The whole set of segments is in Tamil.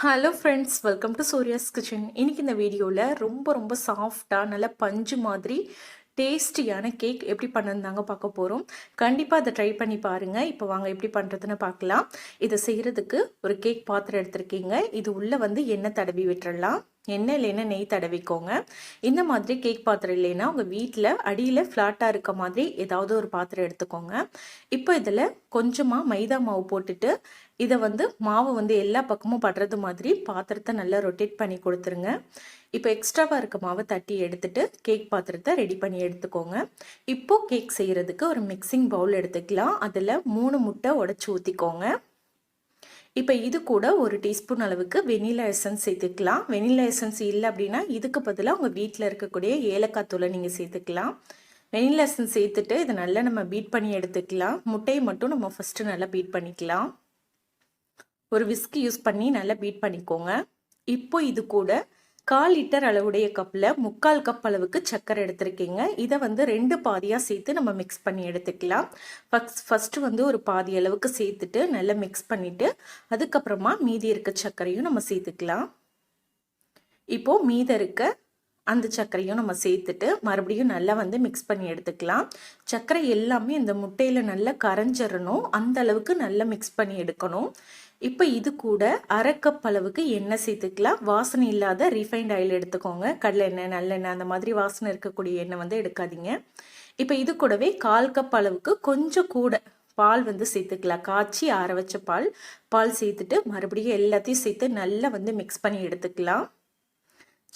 Hello friends, welcome to Surya's kitchen. இன்றைக்கி இந்த வீடியோவில் ரொம்ப சாஃப்டாக நல்ல பஞ்சு மாதிரி டேஸ்டியான கேக் எப்படி பண்ணுறதாங்க பார்க்க போகிறோம். கண்டிப்பாக அதை ட்ரை பண்ணி பாருங்கள். இப்போ வாங்க எப்படி பண்ணுறதுன்னு பார்க்கலாம். இதை செய்கிறதுக்கு ஒரு கேக் பாத்திரம் எடுத்துருக்கீங்க. இது உள்ளே எண்ணெய் தடவி விட்டுறலாம். எண்ணெய் இல்லைன்னா நெய் தடவிக்கோங்க. இந்த மாதிரி கேக் பாத்திரம் இல்லைன்னா உங்கள் வீட்டில் அடியில் ஃப்ளாட்டாக இருக்க மாதிரி ஏதாவது ஒரு பாத்திரம் எடுத்துக்கோங்க. இப்போ இதில் கொஞ்சமாக மைதா மாவு போட்டுட்டு இதை மாவு எல்லா பக்கமும் படுறது மாதிரி பாத்திரத்தை நல்லா ரொட்டேட் பண்ணி கொடுத்துருங்க. இப்போ எக்ஸ்ட்ராவாக இருக்க மாவை தட்டி எடுத்துட்டு கேக் பாத்திரத்தை ரெடி பண்ணி எடுத்துக்கோங்க. இப்போ கேக் செய்கிறதுக்கு ஒரு மிக்சிங் பவுல் எடுத்துக்கலாம். அதில் 3 முட்டை உடச்சி ஊற்றிக்கோங்க. இப்போ இது கூட 1 டீஸ்பூன் அளவுக்கு வெனிலா எசன்ஸ் சேர்த்துக்கலாம். வெனிலா எசன்ஸ் இல்லை அப்படின்னா இதுக்கு பதிலாக உங்கள் வீட்டில் இருக்கக்கூடிய ஏலக்காய் தூளை நீங்கள் சேர்த்துக்கலாம். வெனிலா எசன்ஸ் சேர்த்துட்டு இதை நல்லா நம்ம பீட் பண்ணி எடுத்துக்கலாம். முட்டையை மட்டும் நம்ம ஃபஸ்ட்டு நல்லா பீட் பண்ணிக்கலாம். ஒரு விஸ்கி யூஸ் பண்ணி நல்லா பீட் பண்ணிக்கோங்க. இப்போ இது கூட 1/4 லிட்டர் அளவுடைய கப்பில் 3/4 கப் அளவுக்கு சர்க்கரை எடுத்திருக்கீங்க. இதை 2 பாதியாக சேர்த்து நம்ம மிக்ஸ் பண்ணி எடுத்துக்கலாம். ஃபஸ்ட்டு ஒரு பாதி அளவுக்கு சேர்த்துட்டு நல்லா மிக்ஸ் பண்ணிவிட்டு அதுக்கப்புறமா மீதி இருக்க சர்க்கரையும் நம்ம சேர்த்துக்கலாம். இப்போது மீதி இருக்க அந்த சர்க்கரையும் நம்ம சேர்த்துட்டு மறுபடியும் நல்லா மிக்ஸ் பண்ணி எடுத்துக்கலாம். சர்க்கரை எல்லாமே இந்த முட்டையில் நல்லா கரைஞ்சிடணும். அந்த அளவுக்கு நல்லா மிக்ஸ் பண்ணி எடுக்கணும். இப்போ இது கூட 1/2 கப் அளவுக்கு எண்ணெய் சேர்த்துக்கலாம். வாசனை இல்லாத ரீஃபைண்ட் ஆயில் எடுத்துக்கோங்க. கடலை எண்ணெய், நல்லெண்ணெய் அந்த மாதிரி வாசனை இருக்கக்கூடிய எண்ணெய் எடுக்காதீங்க. இப்போ இது கூடவே 1/4 கப் அளவுக்கு கொஞ்சம் கூட பால் சேர்த்துக்கலாம். காய்ச்சி ஆற வச்ச பால் சேர்த்துட்டு மறுபடியும் எல்லாத்தையும் சேர்த்து நல்லா மிக்ஸ் பண்ணி எடுத்துக்கலாம்.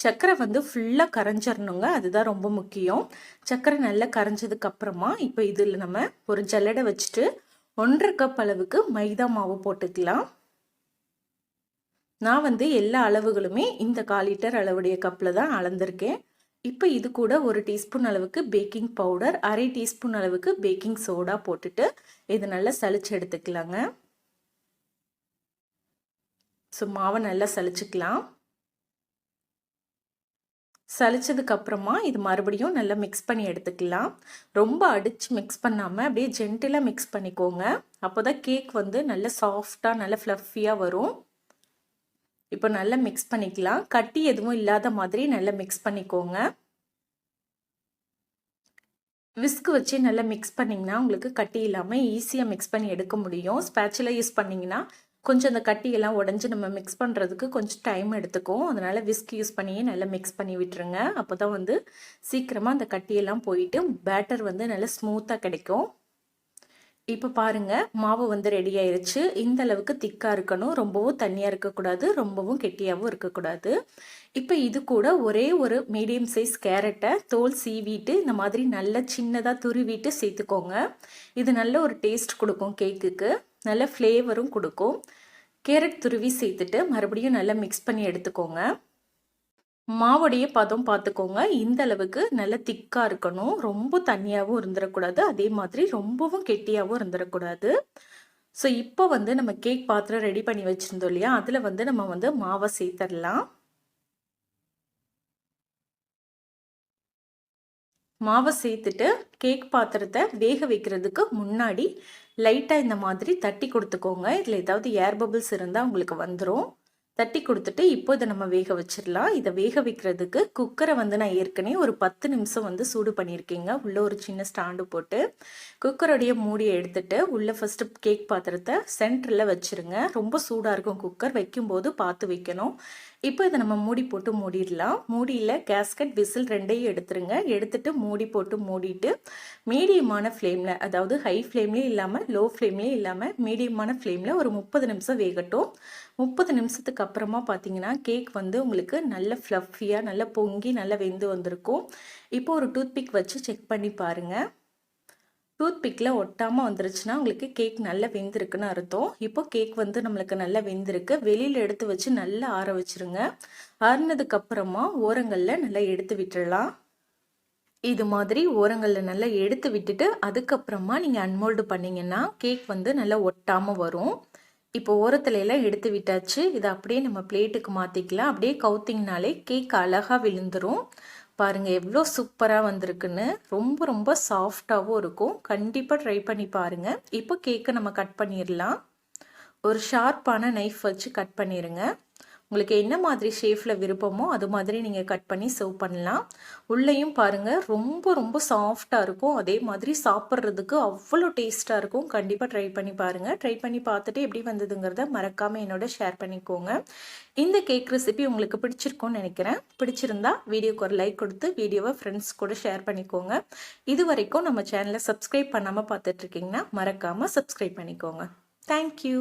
சர்க்கரை ஃபுல்லாக கரைஞ்சிடணுங்க. அதுதான் ரொம்ப முக்கியம். சர்க்கரை நல்லா கரைஞ்சதுக்கு அப்புறமா இப்போ இதில் நம்ம ஒரு ஜல்லடை வச்சுட்டு 1/2 கப் அளவுக்கு மைதா மாவு போட்டுக்கலாம். நான் எல்லா அளவுகளுமே இந்த 1/4 லிட்டர் அளவுடைய கப்பில் தான் அளந்திருக்கேன். இப்போ இது கூட 1 டீஸ்பூன் அளவுக்கு பேக்கிங் பவுடர், 1/2 டீஸ்பூன் அளவுக்கு பேக்கிங் சோடா போட்டுட்டு இது நல்லா சலிச்சு எடுத்துக்கலாங்க. ஸோ மாவை நல்லா சலிச்சுக்கலாம். சலிச்சதுக்கு அப்புறமா இது மறுபடியும் நல்லா மிக்ஸ் பண்ணி எடுத்துக்கலாம். ரொம்ப அடித்து மிக்ஸ் பண்ணாமல் அப்படியே ஜென்டிலாக மிக்ஸ் பண்ணிக்கோங்க. அப்போ தான் கேக் நல்ல சாஃப்டாக நல்ல ஃப்ளஃபியாக வரும். இப்போ நல்லா மிக்ஸ் பண்ணிக்கலாம். கட்டி எதுவும் இல்லாத மாதிரி நல்லா மிக்ஸ் பண்ணிக்கோங்க. விஸ்க் வச்சு நல்லா மிக்ஸ் பண்ணிங்கன்னா உங்களுக்கு கட்டி இல்லாமல் ஈஸியாக மிக்ஸ் பண்ணி எடுக்க முடியும். ஸ்பேச்சுலா யூஸ் பண்ணிங்கன்னா கொஞ்சம் அந்த கட்டியெல்லாம் உடஞ்சி நம்ம மிக்ஸ் பண்ணுறதுக்கு கொஞ்சம் டைம் எடுத்துக்கும். அதனால் விஸ்க் யூஸ் பண்ணியே நல்லா மிக்ஸ் பண்ணி விட்டுருங்க. அப்போ தான் சீக்கிரமாக அந்த கட்டியெல்லாம் போயிட்டு பேட்டர் நல்லா ஸ்மூத்தாக கிடைக்கும். இப்போ பாருங்கள், மாவு ரெடி ஆயிடுச்சு. இந்த அளவுக்கு திக்காக இருக்கணும். ரொம்பவும் தண்ணியாக இருக்கக்கூடாது, ரொம்பவும் கெட்டியாகவும் இருக்கக்கூடாது. இப்போ இது கூட ஒரே ஒரு மீடியம் சைஸ் கேரட்டை தோல் சீவிட்டு இந்த மாதிரி நல்லா சின்னதாக துருவிட்டு சேர்த்துக்கோங்க. இது நல்ல ஒரு டேஸ்ட் கொடுக்கும் கேக்குக்கு, நல்ல ஃப்ளேவரும் கொடுக்கும். கேரட் துருவி சேர்த்துட்டு மறுபடியும் நல்லா மிக்ஸ் பண்ணி எடுத்துக்கோங்க. மாவுடைய பதம் பார்த்துக்கோங்க. இந்த அளவுக்கு நல்ல திக்காக இருக்கணும். ரொம்ப தண்ணியாகவும் இருந்துடக்கூடாது, அதே மாதிரி ரொம்பவும் கெட்டியாகவும் இருந்துடக்கூடாது. ஸோ இப்போ நம்ம கேக் பாத்திரம் ரெடி பண்ணி வச்சுருந்தோம் இல்லையா, அதில் நம்ம மாவை சேர்த்துடலாம். மாவை சேர்த்துட்டு கேக் பாத்திரத்தை வேக வைக்கிறதுக்கு முன்னாடி லைட்டாக இந்த மாதிரி தட்டி கொடுத்துக்கோங்க. இதில் ஏதாவது ஏர் பபிள்ஸ் இருந்தால் உங்களுக்கு வந்துடும். தட்டி கொடுத்துட்டு இப்போ இதை நம்ம வேக வச்சிடலாம். இதை வேக வைக்கிறதுக்கு குக்கரை நான் ஏற்கனவே ஒரு 10 நிமிஷம் சூடு பண்ணியிருக்கேங்க. உள்ளே ஒரு சின்ன ஸ்டாண்டு போட்டு குக்கருடைய மூடியை எடுத்துட்டு உள்ளே ஃபஸ்ட்டு கேக் பாத்திரத்தை சென்டரில் வச்சுருங்க. ரொம்ப சூடாக இருக்கும் குக்கர், வைக்கும்போது பார்த்து வைக்கணும். இப்போ இதை நம்ம மூடி போட்டு மூடிடலாம். மூடியில் கேஸ்கட் விசில் 2ஐயும் எடுத்துருங்க. எடுத்துட்டு மூடி போட்டு மூடிட்டு மீடியமான ஃப்ளேமில், அதாவது ஹை ஃப்ளேம்லேயும் இல்லாமல் லோ ஃப்ளேம்லேயும் இல்லாமல் மீடியமான ஃப்ளேமில் ஒரு 30 நிமிஷம் வேகட்டும். 30 நிமிஷத்துக்கு அப்புறமா பார்த்தீங்கன்னா கேக் உங்களுக்கு நல்ல ஃப்ளஃபியாக நல்லா பொங்கி நல்லா வெந்து வந்திருக்கும். இப்போ ஒரு டூத்பிக் வச்சு செக் பண்ணி பாருங்கள். டூத்பிக்கில் ஒட்டாமல் வந்துருச்சுன்னா உங்களுக்கு கேக் நல்லா வெந்திருக்குன்னு அர்த்தம். இப்போ கேக் நம்மளுக்கு நல்லா வெந்திருக்கு. வெளியில் எடுத்து வச்சு நல்லா ஆற வச்சுருங்க. ஆறினதுக்கப்புறமா ஓரங்களில் நல்லா எடுத்து விட்டுடலாம். இது மாதிரி ஓரங்களில் நல்லா எடுத்து விட்டுட்டு அதுக்கப்புறமா நீங்கள் அன்மோல்டு பண்ணிங்கன்னா கேக் நல்லா ஒட்டாமல் வரும். இப்போ ஓரத்துலையெல்லாம் எடுத்து விட்டாச்சு. இதை அப்படியே நம்ம பிளேட்டுக்கு மாற்றிக்கலாம். அப்படியே கவுத்திங்கனாலே கேக் அழகாக விழுந்துடும். பாருங்கள் எவ்வளோ சூப்பராக வந்திருக்குன்னு. ரொம்ப சாஃப்டாகவும் இருக்கும். கண்டிப்பாக ட்ரை பண்ணி பாருங்கள். இப்போ கேக்கை நம்ம கட் பண்ணிடலாம். ஒரு ஷார்ப்பான நைஃப் வச்சு கட் பண்ணிடுங்க. உங்களுக்கு என்ன மாதிரி ஷேப்பில் விருப்பமோ அது மாதிரி நீங்கள் கட் பண்ணி சர்வ் பண்ணலாம். உள்ளேயும் பாருங்கள் ரொம்ப ரொம்ப சாஃப்டாக இருக்கும். அதே மாதிரி சாப்பிட்றதுக்கு அவ்வளோ டேஸ்ட்டாக இருக்கும். கண்டிப்பாக ட்ரை பண்ணி பாருங்கள். ட்ரை பண்ணி பார்த்துட்டு எப்படி வந்ததுங்கிறத மறக்காமல் என்னோட ஷேர் பண்ணிக்கோங்க. இந்த கேக் ரெசிபி உங்களுக்கு பிடிச்சிருக்கும்னு நினைக்கிறேன். பிடிச்சிருந்தா வீடியோக்கு ஒரு லைக் கொடுத்து வீடியோவை ஃப்ரெண்ட்ஸ் கூட ஷேர் பண்ணிக்கோங்க. இது வரைக்கும் நம்ம சேனலை சப்ஸ்கிரைப் பண்ணாமல் பார்த்துட்ருக்கீங்கன்னா மறக்காமல் சப்ஸ்கிரைப் பண்ணிக்கோங்க. தேங்க்யூ.